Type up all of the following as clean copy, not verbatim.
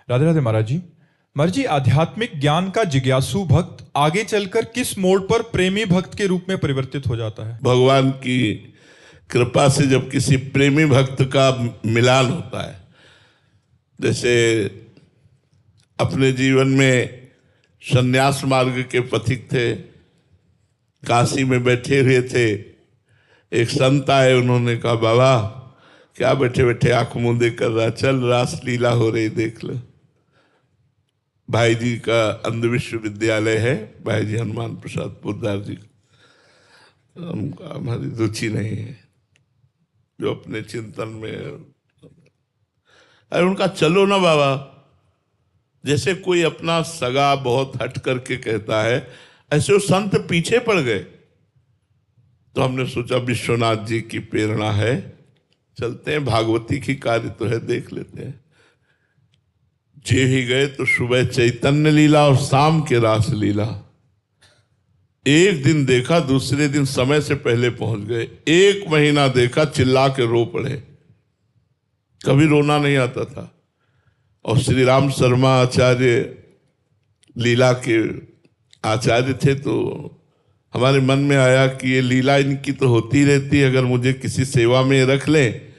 राधे राधे महाराज जी। महाराज जी, आध्यात्मिक ज्ञान का जिज्ञासु भक्त आगे चलकर किस मोड़ पर प्रेमी भक्त के रूप में परिवर्तित हो जाता है? भगवान की कृपा से जब किसी प्रेमी भक्त का मिलान होता है, जैसे अपने जीवन में संन्यास मार्ग के पथिक थे, काशी में बैठे हुए थे, एक संत आए, उन्होंने कहा बाबा क्या बैठे बैठे आंख मूंदे कर रहा, चल रास लीला हो रही देख लो। भाई जी का अंध विश्वविद्यालय है, भाई जी हनुमान प्रसाद पोद्दार जी, हमारी रुचि नहीं है जो अपने चिंतन में। अरे उनका चलो ना बाबा, जैसे कोई अपना सगा बहुत हट करके कहता है, ऐसे वो संत पीछे पड़ गए। तो हमने सोचा विश्वनाथ जी की प्रेरणा है, चलते हैं, भागवती की कार्य तो है, देख लेते हैं। जे ही गए तो सुबह चैतन्य लीला और शाम के रास लीला। एक दिन देखा, दूसरे दिन समय से पहले पहुंच गए। एक महीना देखा, चिल्ला के रो पड़े, कभी रोना नहीं आता था। और श्री राम शर्मा आचार्य लीला के आचार्य थे, तो हमारे मन में आया कि ये लीला इनकी तो होती रहती है, अगर मुझे किसी सेवा में रख लें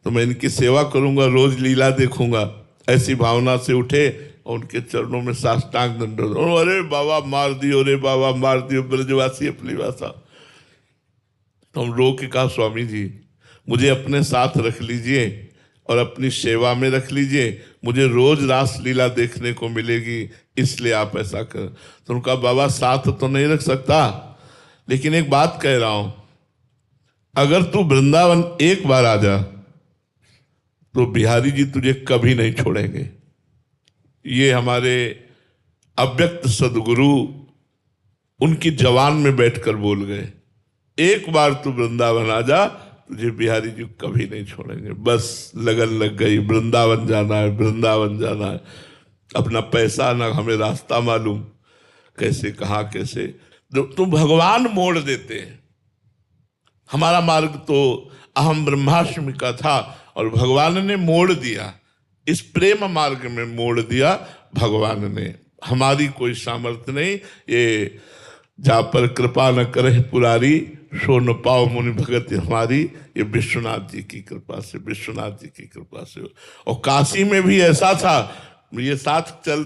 तो मैं इनकी सेवा करूंगा, रोज लीला देखूंगा। ऐसी भावना से उठे और उनके चरणों में साष्टांग दंडवत। अरे बाबा मार दियो, रे बाबा मार दियो, ब्रजवासी अपनी भाषा। तो हम रो के कहा स्वामी जी मुझे अपने साथ रख लीजिए और अपनी सेवा में रख लीजिए, मुझे रोज रास लीला देखने को मिलेगी, इसलिए आप ऐसा कर। तो उनका बाबा साथ तो नहीं रख सकता, लेकिन एक बात कह रहा हूं, अगर तू वृंदावन एक बार आ जा तो बिहारी जी तुझे कभी नहीं छोड़ेंगे। ये हमारे अव्यक्त सदगुरु उनकी जवान में बैठकर बोल गए, एक बार तू वृंदावन आ जा, तुझे बिहारी जी कभी नहीं छोड़ेंगे। बस लगन लग गई, वृंदावन जाना है, वृंदावन जाना है। अपना पैसा ना हमें रास्ता मालूम, कैसे कहाँ कैसे, तो भगवान मोड़ देते हैं। हमारा मार्ग तो अहम ब्रह्मास्मि का था और भगवान ने मोड़ दिया, इस प्रेम मार्ग में मोड़ दिया भगवान ने। हमारी कोई सामर्थ्य नहीं, ये जा पर कृपा न करे पुरारी, सो न पाओ मुनि भगत हमारी। ये विश्वनाथ जी की कृपा से, विश्वनाथ जी की कृपा से। और काशी में भी ऐसा था, ये साथ चल